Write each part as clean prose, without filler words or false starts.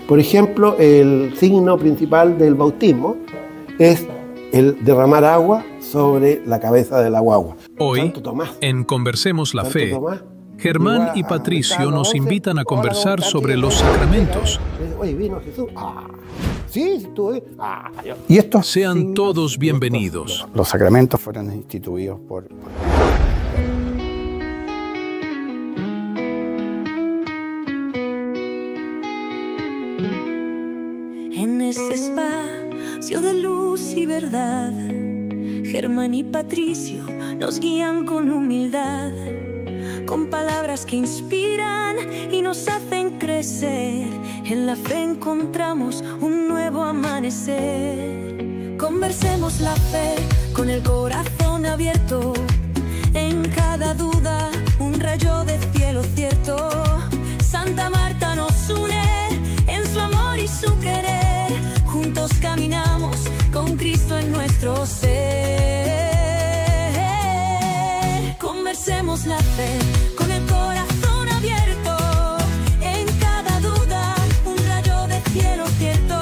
Por ejemplo, el signo principal del bautismo es el derramar agua sobre la cabeza de la guagua. Hoy, en Conversemos la Fe, Germán y Patricio nos invitan a conversar sobre los sacramentos. Oye, vino Jesús. Sí, estuve. Y estos Sean todos bienvenidos. Los sacramentos fueron instituidos por... En este espacio de luz y verdad, Germán y Patricio nos guían con humildad, con palabras que inspiran y nos hacen crecer. En la fe encontramos un nuevo amanecer. Conversemos la fe con el corazón abierto. En cada duda un rayo de cielo cierto. Santa Marta nos une en su amor y su querer. Juntos caminamos con Cristo en nuestro ser. Conversemos la fe con el corazón abierto. En cada duda un rayo de cielo cierto.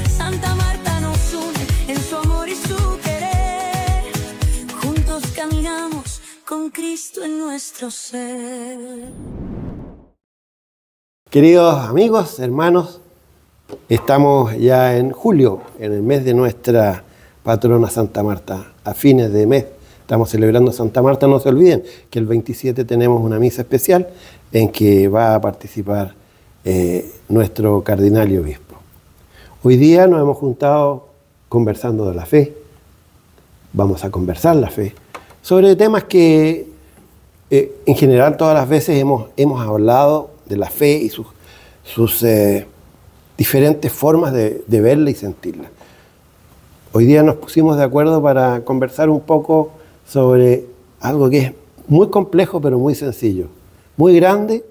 Santa Marta nos une en su amor y su querer. Juntos caminamos con Cristo en nuestro ser. Queridos amigos, hermanos, estamos ya en julio, en el mes de nuestra patrona Santa Marta. A fines de mes estamos celebrando Santa Marta. No se olviden que el 27 tenemos una misa especial en que va a participar nuestro cardenal y obispo. Hoy día nos hemos juntado conversando de la fe. Vamos a conversar la fe sobre temas que en general todas las veces hemos hablado de la fe y sus diferentes formas de verla y sentirla. Hoy día nos pusimos de acuerdo para conversar un poco sobre algo que es muy complejo pero muy sencillo, muy grande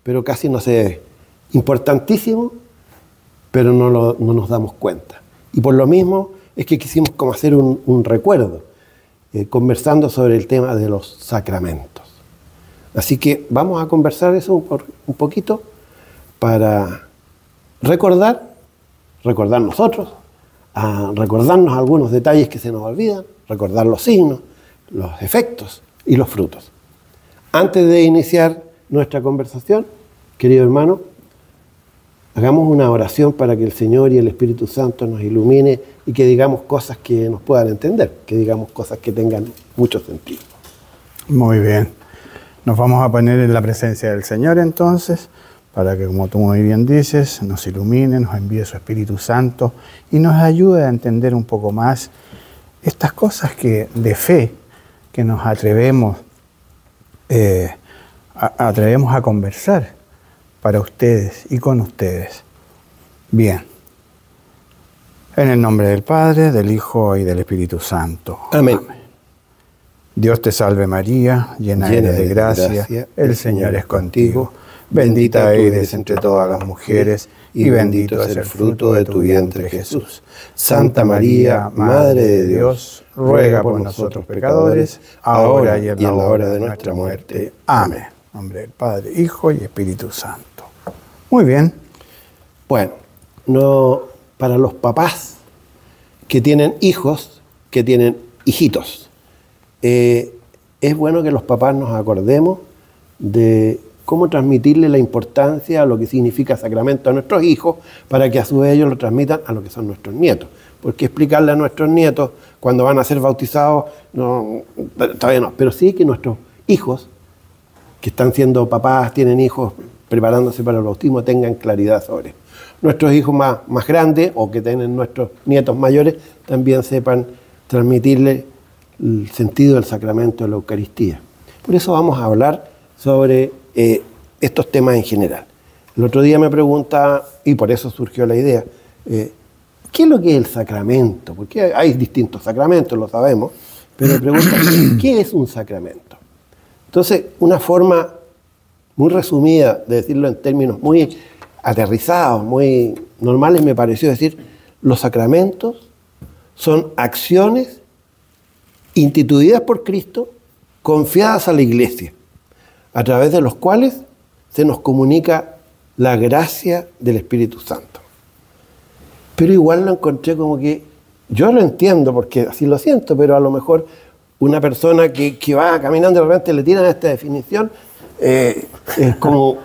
pero casi no se ve, importantísimo pero no nos damos cuenta. Y por lo mismo es que quisimos como hacer un recuerdo, conversando sobre el tema de los sacramentos. Así que vamos a conversar eso un poquito para recordar nosotros, a recordarnos algunos detalles que se nos olvidan, recordar los signos, los efectos y los frutos. Antes de iniciar nuestra conversación, querido hermano, hagamos una oración para que el Señor y el Espíritu Santo nos ilumine y que digamos cosas que nos puedan entender, que digamos cosas que tengan mucho sentido. Muy bien. Nos vamos a poner en la presencia del Señor entonces, para que, como tú muy bien dices, nos ilumine, nos envíe su Espíritu Santo y nos ayude a entender un poco más estas cosas de fe que nos atrevemos a conversar para ustedes y con ustedes. Bien. En el nombre del Padre, del Hijo y del Espíritu Santo. Amén. Dios te salve María, llena eres de gracia, el Señor es contigo. Bendita eres entre todas las mujeres, y bendito es el fruto de tu vientre, Jesús. Santa María, Madre de Dios, ruega por nosotros pecadores, ahora y en la hora de nuestra muerte. Amén. En nombre del Padre, Hijo y Espíritu Santo. Muy bien. Bueno, para los papás que tienen hijos, que tienen hijitos, es bueno que los papás nos acordemos de cómo transmitirle la importancia a lo que significa sacramento a nuestros hijos para que a su vez ellos lo transmitan a lo que son nuestros nietos. Porque explicarle a nuestros nietos cuando van a ser bautizados, todavía no, pero sí que nuestros hijos que están siendo papás, tienen hijos preparándose para el bautismo, tengan claridad sobre eso. Nuestros hijos más grandes o que tienen nuestros nietos mayores también sepan transmitirle el sentido del sacramento de la Eucaristía. Por eso vamos a hablar sobre estos temas en general. El otro día me preguntaba, y por eso surgió la idea, ¿qué es lo que es el sacramento? Porque hay distintos sacramentos, lo sabemos, pero me preguntan, ¿qué es un sacramento? Entonces, una forma muy resumida de decirlo en términos muy aterrizados, muy normales, me pareció decir, los sacramentos son acciones instituidas por Cristo, confiadas a la Iglesia, a través de los cuales se nos comunica la gracia del Espíritu Santo. Pero igual lo encontré como que, yo lo entiendo porque así lo siento, pero a lo mejor una persona que va caminando de repente le tiran esta definición, es como,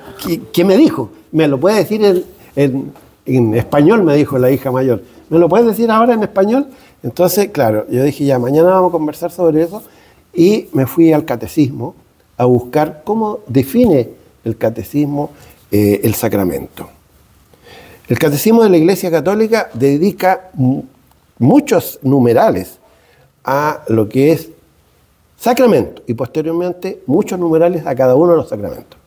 ¿qué me dijo? ¿Me lo puede decir en español? Me dijo la hija mayor. ¿Me lo puedes decir ahora en español? Entonces, claro, yo dije ya, mañana vamos a conversar sobre eso, y me fui al catecismo a buscar cómo define el catecismo el sacramento. El catecismo de la Iglesia Católica dedica muchos numerales a lo que es sacramento y posteriormente muchos numerales a cada uno de los sacramentos.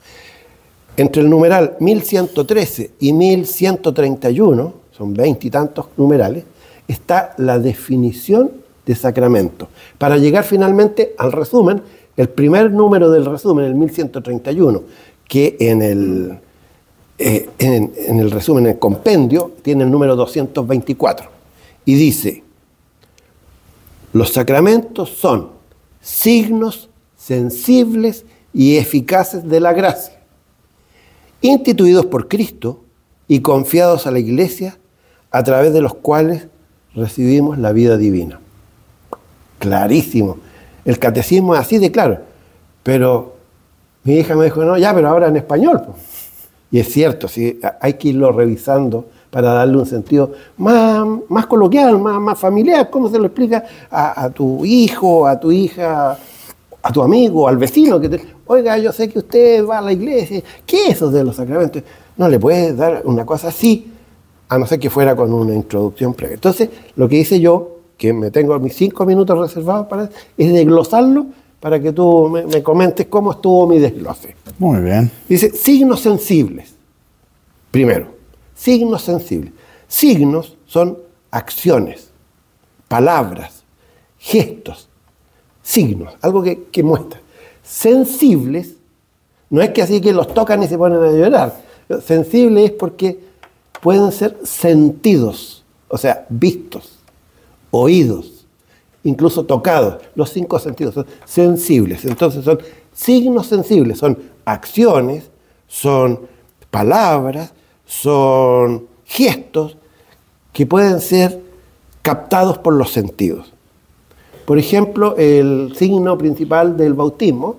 Entre el numeral 1113 y 1131, son 20 y tantos numerales, está la definición de sacramento. Para llegar finalmente al resumen, el primer número del resumen, el 1131, que en el resumen, en el compendio, tiene el número 224. Y dice, los sacramentos son signos sensibles y eficaces de la gracia, instituidos por Cristo y confiados a la Iglesia, a través de los cuales recibimos la vida divina. Clarísimo. El catecismo es así de claro. Pero mi hija me dijo, no, ya, pero ahora en español. Y es cierto, sí, hay que irlo revisando para darle un sentido más coloquial, más familiar. ¿Cómo se lo explica a tu hijo, a tu hija, a tu amigo, al vecino? Oiga, yo sé que usted va a la iglesia. ¿Qué es eso de los sacramentos? No le puedes dar una cosa así, a no ser que fuera con una introducción previa. Entonces, lo que hice yo, que me tengo mis 5 minutos reservados para, es desglosarlo para que tú me comentes cómo estuvo mi desglose. Muy bien. Dice, signos sensibles. Primero, signos sensibles. Signos son acciones, palabras, gestos, signos, algo que muestra. Sensibles, no es que así que los tocan y se ponen a llorar. Sensible es porque pueden ser sentidos, o sea, vistos, oídos, incluso tocados. Los 5 sentidos son sensibles. Entonces son signos sensibles, son acciones, son palabras, son gestos que pueden ser captados por los sentidos. Por ejemplo, el signo principal del bautismo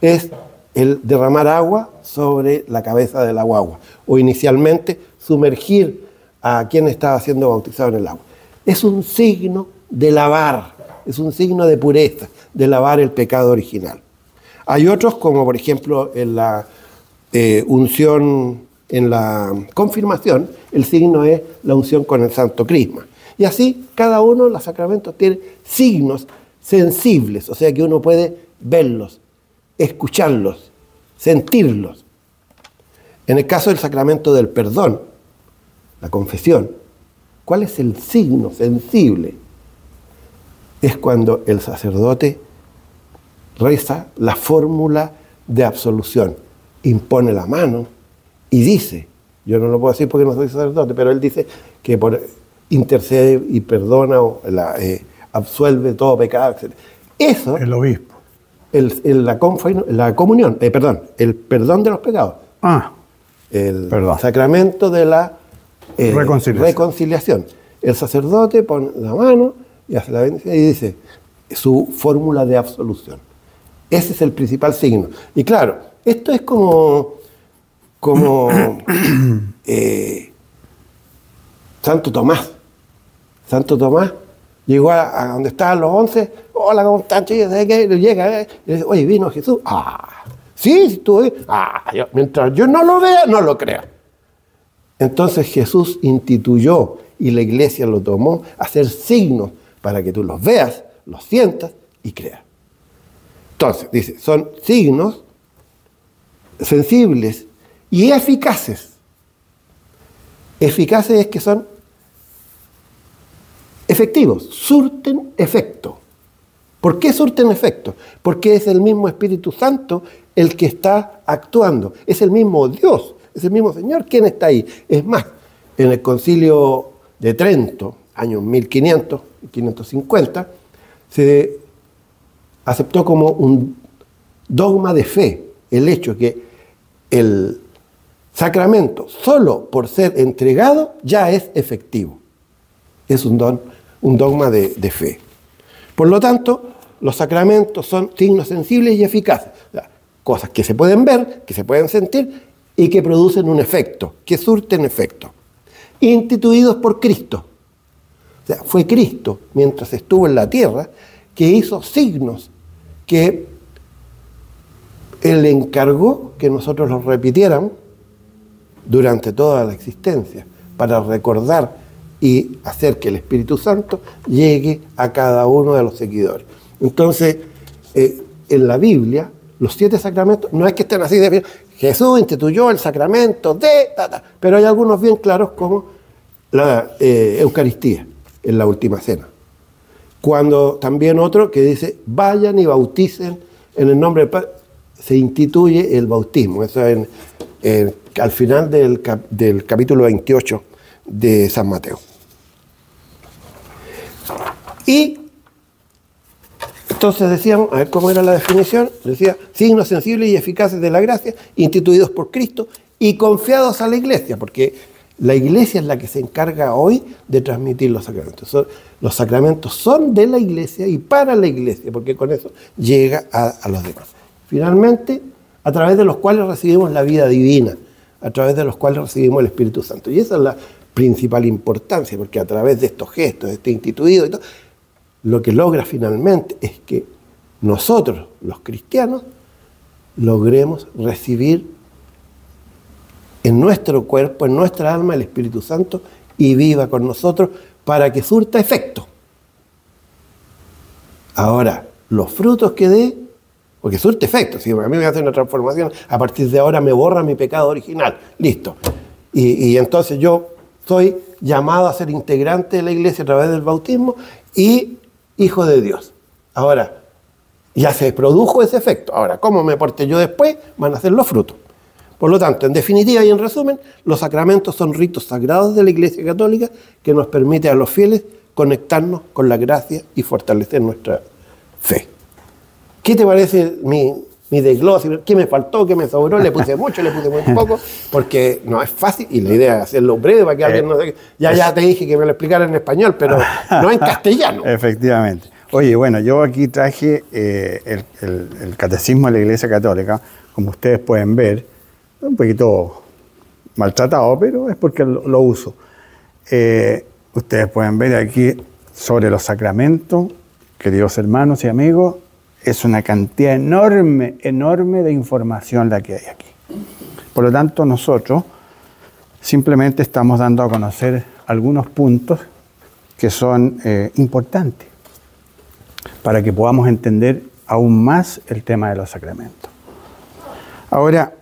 es el derramar agua sobre la cabeza de la guagua, o inicialmente sumergir a quien estaba siendo bautizado en el agua. Es un signo de lavar, es un signo de pureza, de lavar el pecado original. Hay otros, como por ejemplo en la unción, en la confirmación, el signo es la unción con el Santo Crisma. Y así, cada uno de los sacramentos tiene signos sensibles, o sea que uno puede verlos, escucharlos, sentirlos. En el caso del sacramento del perdón, la confesión, ¿cuál es el signo sensible? Es cuando el sacerdote reza la fórmula de absolución, impone la mano y dice, yo no lo puedo decir porque no soy sacerdote, pero él dice que intercede y perdona, absuelve todo pecado, etc. Eso, el obispo. La comunión, el perdón de los pecados. El sacramento de la reconciliación. El sacerdote pone la mano y hace la bendición y dice su fórmula de absolución. Ese es el principal signo. Y claro, esto es como Santo Tomás. Santo Tomás llegó a donde estaban los 11. Hola, ¿cómo están, chicos? Llega, y dice, oye, vino Jesús. Sí, estuve. Mientras yo no lo vea, no lo creo. Entonces Jesús instituyó, y la iglesia lo tomó, a hacer signos para que tú los veas, los sientas y creas. Entonces, dice, son signos sensibles y eficaces. Eficaces es que son efectivos, surten efecto. ¿Por qué surten efecto? Porque es el mismo Espíritu Santo el que está actuando. Es el mismo Dios, es el mismo Señor quien está ahí. Es más, en el Concilio de Trento, años 1500, 550, se aceptó como un dogma de fe el hecho que el sacramento, solo por ser entregado, ya es efectivo. Es un dogma de fe. Por lo tanto, los sacramentos son signos sensibles y eficaces. O sea, cosas que se pueden ver, que se pueden sentir y que producen un efecto, que surten efecto. Instituidos por Cristo. O sea, fue Cristo, mientras estuvo en la tierra, que hizo signos que Él encargó que nosotros los repitiéramos durante toda la existencia, para recordar y hacer que el Espíritu Santo llegue a cada uno de los seguidores. Entonces, en la Biblia, los 7 sacramentos, no es que estén así de Jesús instituyó el sacramento de... pero hay algunos bien claros como la Eucaristía, en la última cena. Cuando también otro que dice, vayan y bauticen en el nombre del Padre, se instituye el bautismo. Eso es al final del capítulo 28 de San Mateo. Y entonces decíamos, a ver cómo era la definición, decía, signos sensibles y eficaces de la gracia, instituidos por Cristo y confiados a la Iglesia, porque la Iglesia es la que se encarga hoy de transmitir los sacramentos. Los sacramentos son de la Iglesia y para la Iglesia, porque con eso llega a los demás. Finalmente, a través de los cuales recibimos la vida divina, a través de los cuales recibimos el Espíritu Santo. Y esa es la principal importancia, porque a través de estos gestos, de este instituido y todo, lo que logra finalmente es que nosotros, los cristianos, logremos recibir en nuestro cuerpo, en nuestra alma, el Espíritu Santo y viva con nosotros para que surta efecto. Ahora, los frutos que dé, porque surte efecto, si a mí me hace una transformación, a partir de ahora me borra mi pecado original, listo. Y entonces yo soy llamado a ser integrante de la Iglesia a través del bautismo y hijo de Dios. Ahora, ya se produjo ese efecto. Ahora, ¿cómo me porte yo después? Van a ser los frutos. Por lo tanto, en definitiva y en resumen, los sacramentos son ritos sagrados de la Iglesia Católica que nos permite a los fieles conectarnos con la gracia y fortalecer nuestra fe. ¿Qué te parece mi desglose? ¿Qué me faltó? ¿Qué me sobró? ¿Le puse mucho? ¿Le puse muy poco? Porque no es fácil y la idea es hacerlo breve para que alguien no sé. Ya te dije que me lo explicara en español, pero no en castellano. Efectivamente. Oye, bueno, yo aquí traje el Catecismo de la Iglesia Católica. Como ustedes pueden ver, un poquito maltratado, pero es porque lo uso. Ustedes pueden ver aquí sobre los sacramentos, queridos hermanos y amigos, es una cantidad enorme, enorme de información la que hay aquí. Por lo tanto, nosotros simplemente estamos dando a conocer algunos puntos que son importantes para que podamos entender aún más el tema de los sacramentos. Ahora,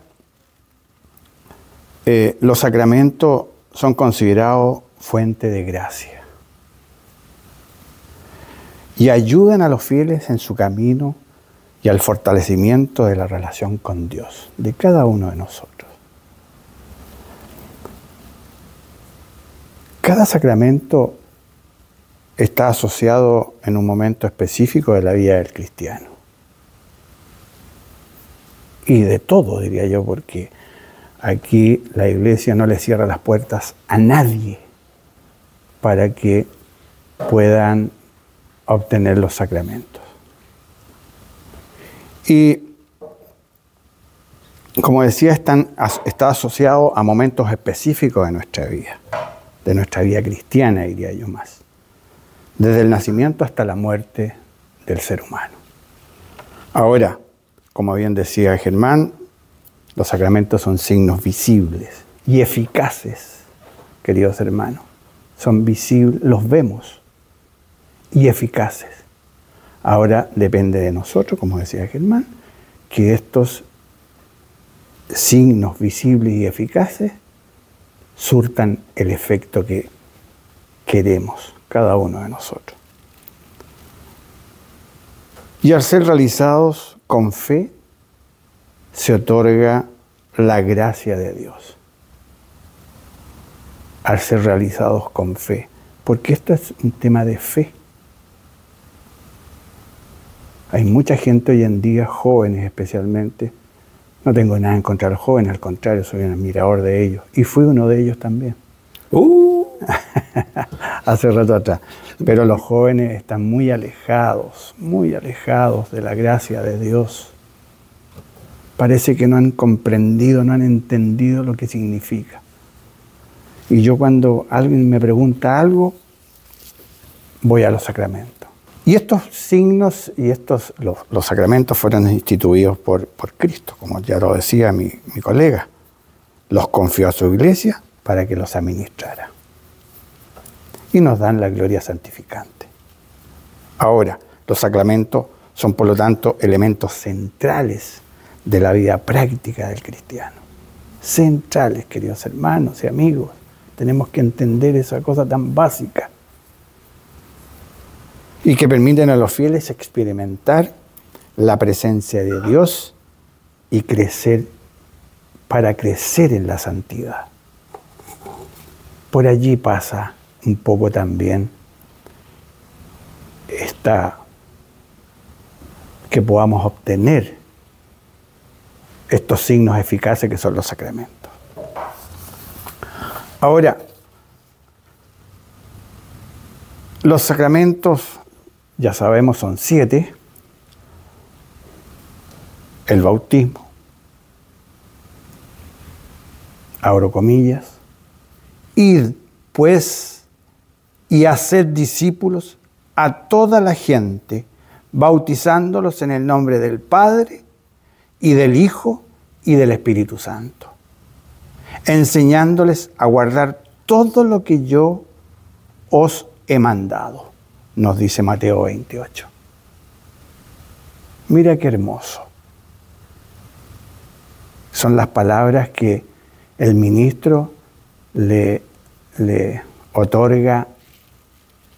los sacramentos son considerados fuente de gracia y ayudan a los fieles en su camino y al fortalecimiento de la relación con Dios, de cada uno de nosotros. Cada sacramento está asociado en un momento específico de la vida del cristiano. Y de todo, diría yo, porque aquí la Iglesia no le cierra las puertas a nadie para que puedan obtener los sacramentos. Y como decía, está asociado a momentos específicos de nuestra vida cristiana, diría yo más, desde el nacimiento hasta la muerte del ser humano. Ahora, como bien decía Germán, los sacramentos son signos visibles y eficaces, queridos hermanos. Son visibles, los vemos, y eficaces. Ahora depende de nosotros, como decía Germán, que estos signos visibles y eficaces surtan el efecto que queremos cada uno de nosotros. Y al ser realizados con fe, se otorga la gracia de Dios. Al ser realizados con fe, porque esto es un tema de fe. Hay mucha gente hoy en día, jóvenes especialmente, No tengo nada en contra de los jóvenes, al contrario, soy un admirador de ellos. Y fui uno de ellos también. Hace rato atrás. Pero los jóvenes están muy alejados de la gracia de Dios. Parece que no han comprendido, no han entendido lo que significa. Y yo cuando alguien me pregunta algo, voy a los sacramentos. Y estos signos y los sacramentos fueron instituidos por Cristo, como ya lo decía mi colega. Los confió a su iglesia para que los administrara. Y nos dan la gloria santificante. Ahora, los sacramentos son por lo tanto elementos centrales de la vida práctica del cristiano. Centrales, queridos hermanos y amigos. Tenemos que entender esa cosa tan básica. Y que permiten a los fieles experimentar la presencia de Dios y crecer para crecer en la santidad. Por allí pasa un poco también que podamos obtener estos signos eficaces que son los sacramentos. Ahora, los sacramentos, ya sabemos, son 7. El bautismo, abro comillas, id pues y hacer discípulos a toda la gente, bautizándolos en el nombre del Padre y del Hijo y del Espíritu Santo, enseñándoles a guardar todo lo que yo os he mandado, nos dice Mateo 28. Mira qué hermoso. Son las palabras que el ministro le otorga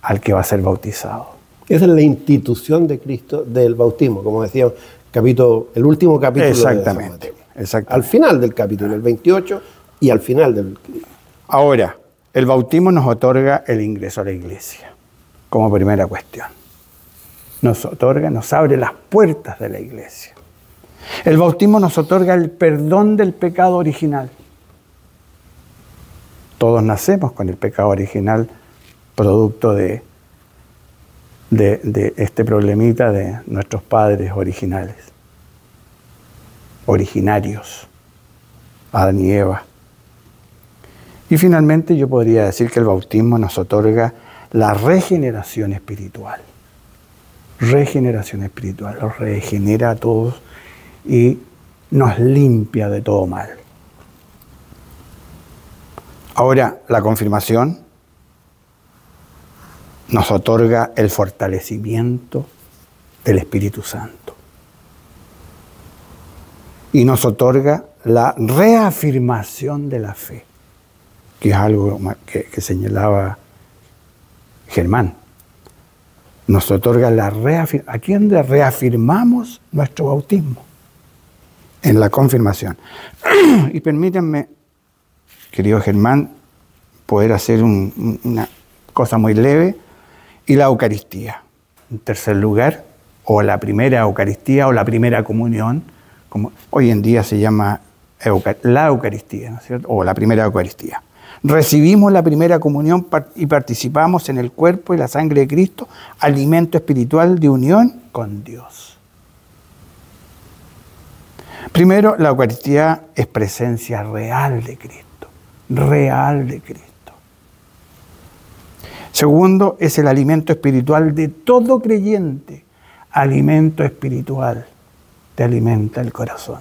al que va a ser bautizado. Esa es la institución de Cristo del bautismo, como decía el último capítulo. Exactamente. Al final del capítulo, el 28, y al final del... Ahora, el bautismo nos otorga el ingreso a la iglesia, como primera cuestión. Nos abre las puertas de la iglesia. El bautismo nos otorga el perdón del pecado original. Todos nacemos con el pecado original, producto de este problemita de nuestros padres originarios, Adán y Eva. Y finalmente yo podría decir que el bautismo nos otorga la regeneración espiritual. Regeneración espiritual, los regenera a todos y nos limpia de todo mal. Ahora, la confirmación nos otorga el fortalecimiento del Espíritu Santo. Y nos otorga la reafirmación de la fe, que es algo que señalaba Germán. Nos otorga la reafirmación. Aquí es donde reafirmamos nuestro bautismo, en la confirmación. Y permítanme, querido Germán, poder hacer una cosa muy leve, y la Eucaristía. En tercer lugar, o la primera Eucaristía o la primera comunión, como hoy en día se llama la Eucaristía, ¿no es cierto? O la primera Eucaristía. Recibimos la primera comunión y participamos en el cuerpo y la sangre de Cristo, alimento espiritual de unión con Dios. Primero, la Eucaristía es presencia real de Cristo, real de Cristo. Segundo, es el alimento espiritual de todo creyente, alimento espiritual, te alimenta el corazón.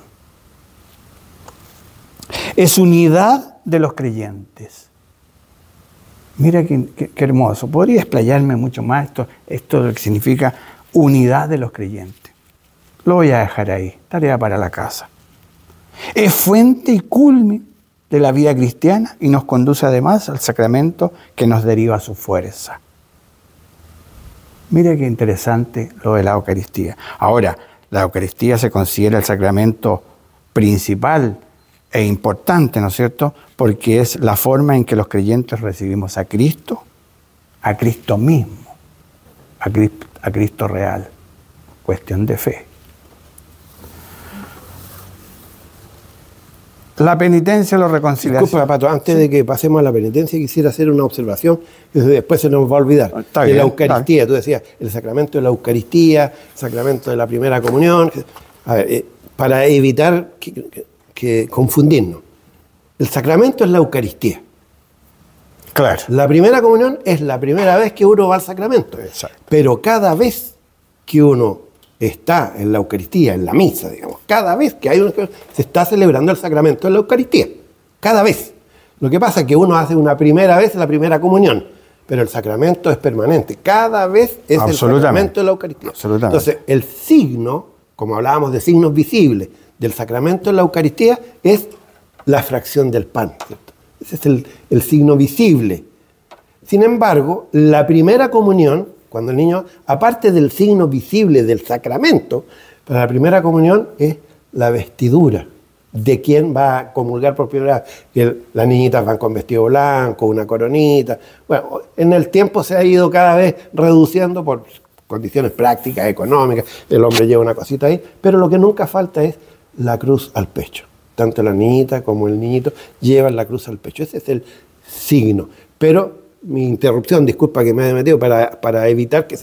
Es unidad de los creyentes. Mira qué hermoso. Podría explayarme mucho más esto lo que significa unidad de los creyentes. Lo voy a dejar ahí, tarea para la casa. Es fuente y culmen de la vida cristiana y nos conduce además al sacramento que nos deriva su fuerza. Mira qué interesante lo de la Eucaristía. Ahora, la Eucaristía se considera el sacramento principal e importante, ¿no es cierto? Porque es la forma en que los creyentes recibimos a Cristo mismo, a Cristo real. Cuestión de fe. La penitencia o la reconciliación. Disculpa, Pato, antes de que pasemos a la penitencia, quisiera hacer una observación que después se nos va a olvidar. Está de bien, la Eucaristía. dale. Tú decías, el sacramento de la Eucaristía, el sacramento de la primera comunión. A ver, para evitar que confundirnos. El sacramento es la Eucaristía. Claro. La primera comunión es la primera vez que uno va al sacramento. Exacto. Pero cada vez que uno está en la Eucaristía, en la misa, digamos, cada vez que hay se está celebrando el sacramento de la Eucaristía. Cada vez. Lo que pasa es que uno hace una primera vez la primera comunión, pero el sacramento es permanente. Cada vez es el sacramento de la Eucaristía. Entonces, el signo, como hablábamos de signos visibles, del sacramento de la Eucaristía es la fracción del pan, ¿cierto? Ese es el signo visible. Sin embargo, la primera comunión, cuando el niño, aparte del signo visible del sacramento, para la primera comunión es la vestidura de quien va a comulgar por primera vez. Que las niñitas van con vestido blanco, una coronita. Bueno, en el tiempo se ha ido cada vez reduciendo por condiciones prácticas, económicas. El hombre lleva una cosita ahí, pero lo que nunca falta es la cruz al pecho. Tanto la niñita como el niñito llevan la cruz al pecho. Ese es el signo. Pero mi interrupción, disculpa que me haya metido, para evitar que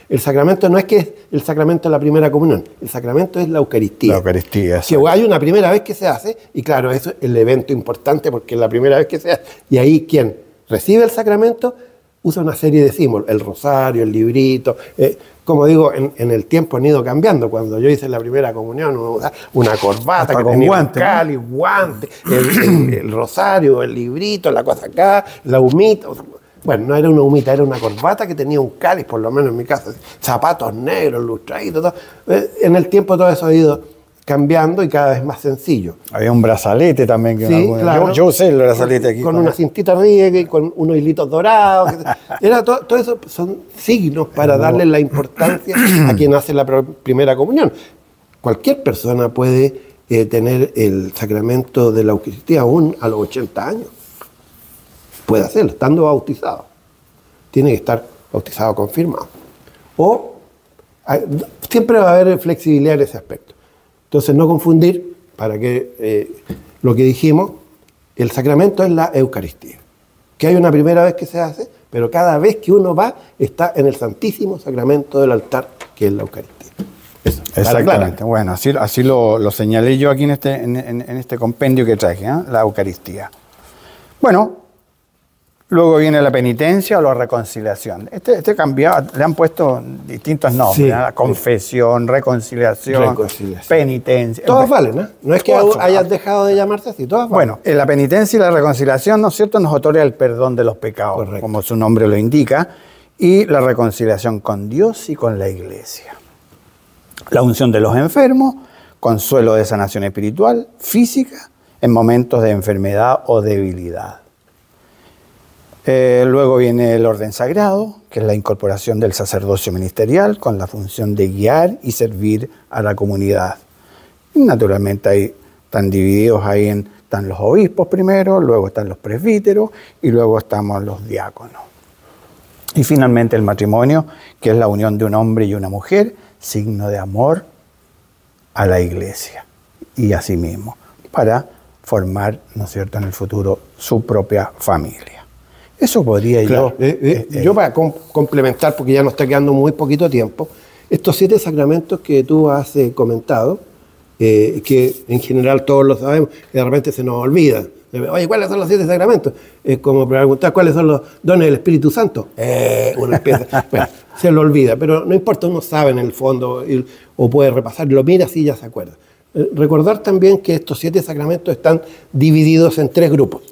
el sacramento no es que es el sacramento de la primera comunión, el sacramento es la Eucaristía. La Eucaristía, que hay una primera vez que se hace, y claro, eso es el evento importante porque es la primera vez que se hace. Y ahí quien recibe el sacramento usa una serie de símbolos, el rosario, el librito. Como digo, en el tiempo han ido cambiando. Cuando yo hice la primera comunión, uno usaba una corbata hasta que tenía guante, un cáliz, guante, el rosario, el librito, la cosa acá, la humita. Bueno, no era una humita, era una corbata que tenía un cáliz, por lo menos en mi caso. Zapatos negros, lustraditos, todo. En el tiempo todo eso ha ido cambiando y cada vez más sencillo. Había un brazalete también. Que sí, claro. Yo usé el brazalete aquí. Con una cintita arriba, con unos hilitos dorados. Todo eso son signos para darle la importancia a quien hace la primera comunión. Cualquier persona puede tener el sacramento de la Eucaristía aún a los 80 años. Puede hacerlo, estando bautizado. Tiene que estar bautizado confirmado. O siempre va a haber flexibilidad en ese aspecto. Entonces, no confundir, para que lo que dijimos, el sacramento es la Eucaristía. Que hay una primera vez que se hace, pero cada vez que uno va, está en el santísimo sacramento del altar, que es la Eucaristía. Eso, exactamente. Bueno, así lo señalé yo aquí en este compendio que traje, ¿eh? La Eucaristía. Bueno, luego viene la penitencia o la reconciliación. Este cambiado, le han puesto distintos nombres, sí, ¿no? Confesión, reconciliación, penitencia. Todas valen, ¿no? No es que hayas dejado de llamarse así, todas valen. Bueno, la penitencia y la reconciliación, ¿no es cierto?, nos otorga el perdón de los pecados, correcto, como su nombre lo indica, y la reconciliación con Dios y con la Iglesia. La unción de los enfermos, consuelo de sanación espiritual, física, en momentos de enfermedad o debilidad. Luego viene el orden sagrado, que es la incorporación del sacerdocio ministerial con la función de guiar y servir a la comunidad. Y naturalmente están divididos ahí están los obispos primero, luego están los presbíteros y luego estamos los diáconos. Y finalmente el matrimonio, que es la unión de un hombre y una mujer, signo de amor a la Iglesia y a sí mismo, para formar, ¿no es cierto?, en el futuro su propia familia. Eso podría claro, yo para complementar, porque ya nos está quedando muy poquito tiempo, estos 7 sacramentos que tú has comentado, que en general todos lo sabemos, que de repente se nos olvida. Oye, ¿cuáles son los 7 sacramentos? Es como preguntar cuáles son los dones del Espíritu Santo. Uno empieza, bueno, se lo olvida, pero no importa, uno sabe en el fondo, o puede repasar, lo mira así y ya se acuerda. Recordar también que estos 7 sacramentos están divididos en 3 grupos.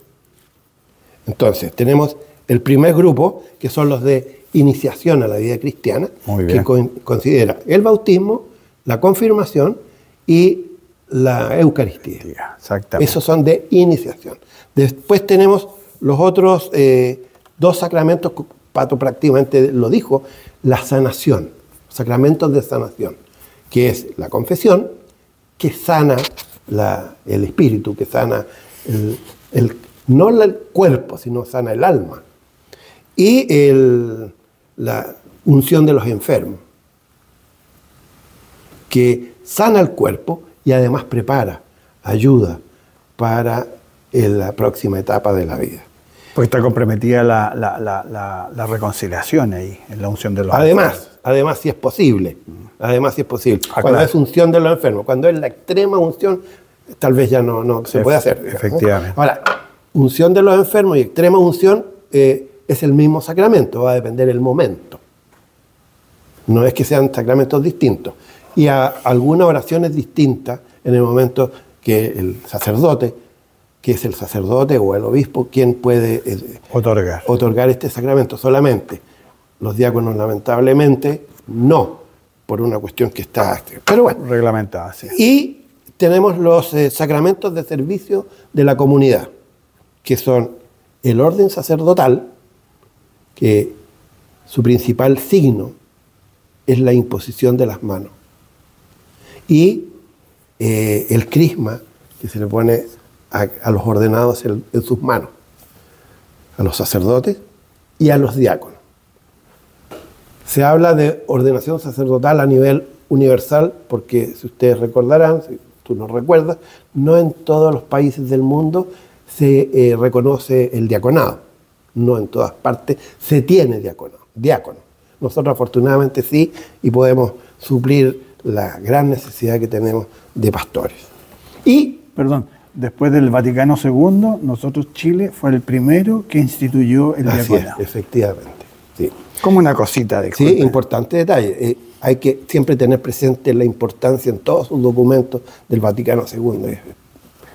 Entonces, tenemos el primer grupo, que son los de iniciación a la vida cristiana, que considera el bautismo, la confirmación y la Eucaristía. Exactamente. Esos son de iniciación. Después tenemos los otros 2 sacramentos, Pato prácticamente lo dijo, la sanación, sacramentos de sanación, que es la confesión, que sana el espíritu, que sana no el cuerpo, sino sana el alma. Y la unción de los enfermos, que sana el cuerpo y además prepara, ayuda, para la próxima etapa de la vida. Pues está comprometida la reconciliación ahí, en la unción de los enfermos. Además, si es posible. Cuando es unción de los enfermos, cuando es la extrema unción, tal vez ya no se puede hacer. Efectivamente. Ahora, unción de los enfermos y extrema unción es el mismo sacramento, va a depender del momento. No es que sean sacramentos distintos. Y algunas oraciones distintas en el momento que el sacerdote, que es el sacerdote o el obispo, quien puede otorgar este sacramento solamente. Los diáconos, lamentablemente, no, por una cuestión que está... Pero bueno. Reglamentada, sí. Y tenemos los sacramentos de servicio de la comunidad, que son el orden sacerdotal, que su principal signo es la imposición de las manos, y el crisma, que se le pone a los ordenados en sus manos, a los sacerdotes y a los diáconos. Se habla de ordenación sacerdotal a nivel universal, porque si ustedes recordarán, si tú no recuerdas, no en todos los países del mundo se reconoce el diaconado. No en todas partes se tiene diácono. Nosotros afortunadamente sí, y podemos suplir la gran necesidad que tenemos de pastores. Y, perdón, después del Vaticano II, nosotros, Chile, fue el primero que instituyó el diaconado. Efectivamente, sí. Como una cosita de... Sí, importante detalle. Hay que siempre tener presente la importancia en todos sus documentos del Vaticano II. Es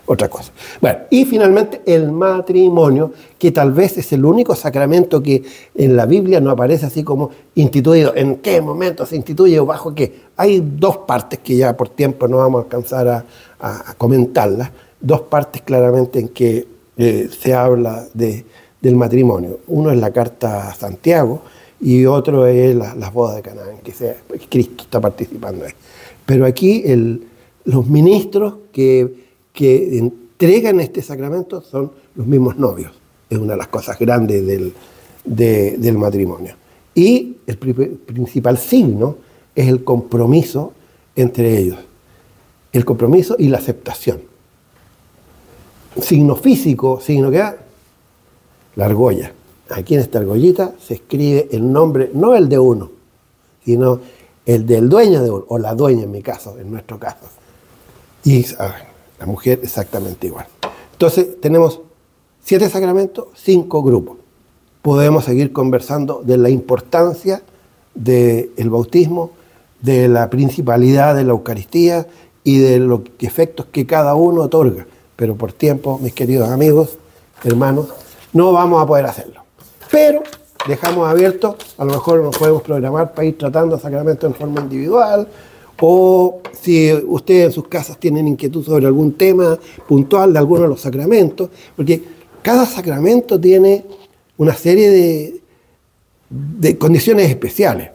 otra cosa. Bueno, y finalmente el matrimonio, que tal vez es el único sacramento que en la Biblia no aparece así como instituido. ¿En qué momento se instituye o bajo qué? Hay dos partes que ya por tiempo no vamos a alcanzar a comentarlas. Dos partes claramente en que se habla del matrimonio. Uno es la carta a Santiago y otro es las bodas de Caná, en que Cristo está participando ahí. Pero aquí los ministros que entregan este sacramento son los mismos novios. Es una de las cosas grandes del matrimonio. Y el principal signo es el compromiso entre ellos. El compromiso y la aceptación. Signo físico, signo que da, la argolla. Aquí en esta argollita se escribe el nombre, no el de uno, sino el del dueño de uno, o la dueña en mi caso, en nuestro caso. Y la mujer exactamente igual. Entonces tenemos 7 sacramentos, 5 grupos. Podemos seguir conversando de la importancia del bautismo, de la principalidad de la Eucaristía y de los efectos que cada uno otorga. Pero por tiempo, mis queridos amigos, hermanos, no vamos a poder hacerlo. Pero dejamos abierto, a lo mejor nos podemos programar para ir tratando sacramentos en forma individual, o si ustedes en sus casas tienen inquietud sobre algún tema puntual de alguno de los sacramentos, porque cada sacramento tiene una serie de condiciones especiales.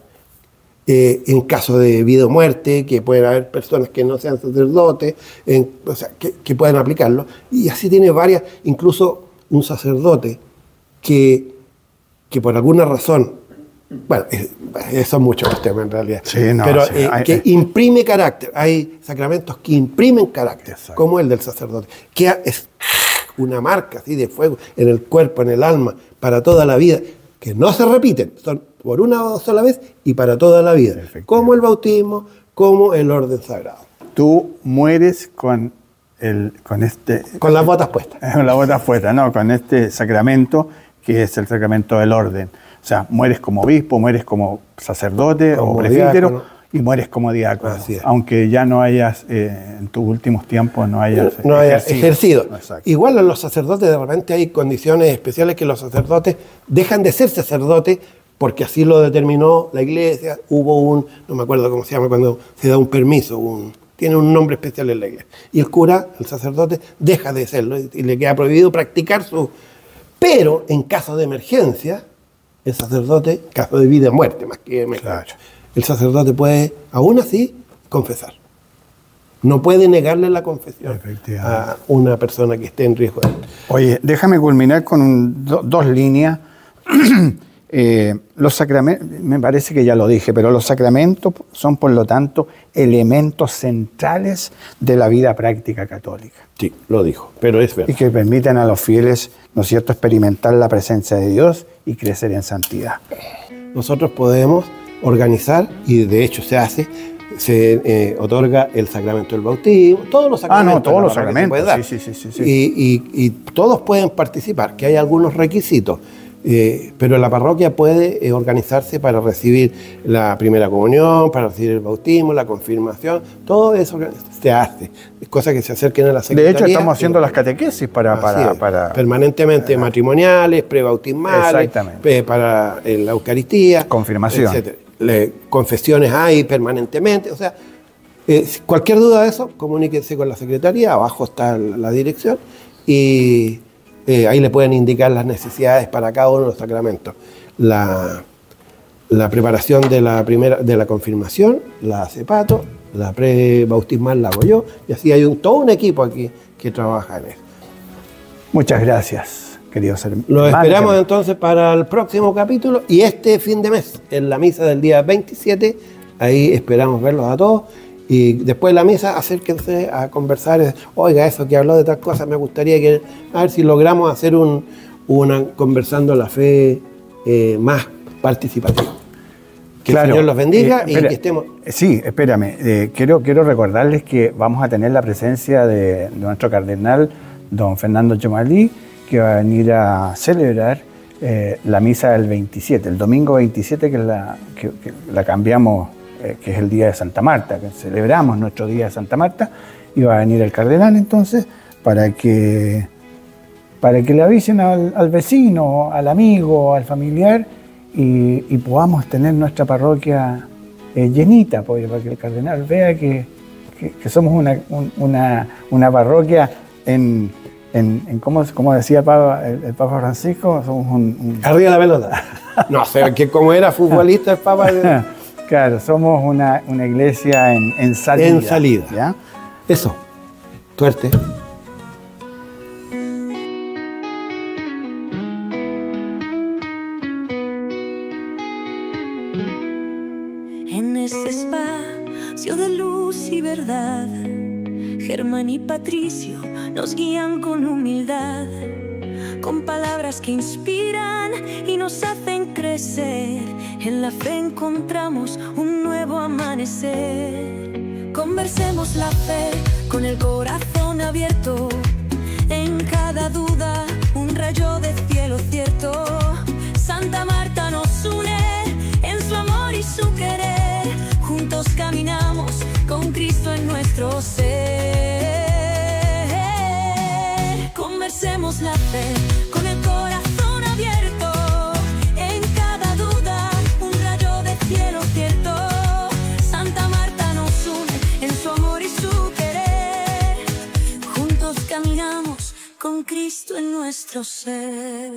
En caso de vida o muerte, que pueden haber personas que no sean sacerdotes, que pueden aplicarlo, y así tiene varias, incluso un sacerdote que por alguna razón, bueno, son muchos los temas en realidad, sí, no, pero sí, que imprime carácter. Hay sacramentos que imprimen carácter, exacto, como el del sacerdote, que es una marca así de fuego en el cuerpo, en el alma, para toda la vida, que no se repiten, son por una sola vez y para toda la vida, como el bautismo, como el orden sagrado. Tú mueres con las botas puestas. Con las botas puestas, no, con este sacramento que es el sacramento del orden. O sea, mueres como obispo, mueres como sacerdote como o presbítero y mueres como diácono. Aunque ya no hayas, en tus últimos tiempos, no hayas ejercido. Igual a los sacerdotes de repente hay condiciones especiales que los sacerdotes dejan de ser sacerdotes porque así lo determinó la iglesia. Hubo no me acuerdo cómo se llama, cuando se da un permiso, tiene un nombre especial en la iglesia. Y el cura, el sacerdote, deja de serlo y le queda prohibido practicar Pero en caso de emergencia, el sacerdote, caso de vida o muerte, más que emergencia, claro, el sacerdote puede, aún así, confesar. No puede negarle la confesión a una persona que esté en riesgo. Oye, déjame culminar con dos líneas. Los sacramentos, me parece que ya lo dije, pero los sacramentos son, por lo tanto, elementos centrales de la vida práctica católica. Sí, lo dijo, pero es verdad. Y que permiten a los fieles, ¿no es cierto?, experimentar la presencia de Dios y crecer en santidad. Nosotros podemos organizar, y de hecho se hace, se otorga el sacramento del bautismo, todos los sacramentos. Todos los sacramentos, sí. Y todos pueden participar, que hay algunos requisitos. Pero la parroquia puede organizarse para recibir la primera comunión, para recibir el bautismo, la confirmación, todo eso se hace. Es cosa que se acerquen a la secretaría. De hecho, estamos haciendo las catequesis para permanentemente matrimoniales, prebautismales, para la Eucaristía, confirmación, etcétera. Confesiones hay permanentemente, o sea, cualquier duda de eso, comuníquense con la secretaría, abajo está la dirección y ahí le pueden indicar las necesidades para cada uno de los sacramentos. La preparación de la confirmación la hace Pato, la prebautismal la hago yo, y así hay todo un equipo aquí que trabaja en eso. Muchas gracias, queridos hermanos. Los esperamos entonces para el próximo capítulo y este fin de mes, en la misa del día 27, ahí esperamos verlos a todos. Y después de la misa, acérquense a conversar. Oiga, eso que habló de tal cosa, me gustaría que, a ver si logramos hacer una conversando la fe más participativa. Que el Señor los bendiga y que estemos... Sí, espérame. Quiero recordarles que vamos a tener la presencia de nuestro cardenal, don Fernando Chomalí, que va a venir a celebrar la misa del 27, el domingo 27, que la cambiamos, que es el día de Santa Marta, que celebramos nuestro día de Santa Marta, y va a venir el cardenal entonces para que le avisen al vecino, al amigo, al familiar, y podamos tener nuestra parroquia llenita, para que el cardenal vea que somos una parroquia como decía el Papa Francisco, somos arriba la pelota. No sé, que como era futbolista el Papa... Claro, somos una iglesia en salida. En salida. ¿Ya? Eso. Suerte. En este espacio de luz y verdad, Germán y Patricio nos guían con humildad, con palabras que inspiran y nos hacen crecer. En la fe encontramos un nuevo amanecer. Conversemos la fe con el corazón abierto. En cada duda un rayo de cielo cierto. Santa Marta nos une en su amor y su querer. Juntos caminamos con Cristo en nuestro ser. Conversemos la fe con el corazón abierto. En cada duda un rayo de cielo cierto. Santa Marta nos une en su amor y su querer. Juntos caminamos con Cristo en nuestro ser.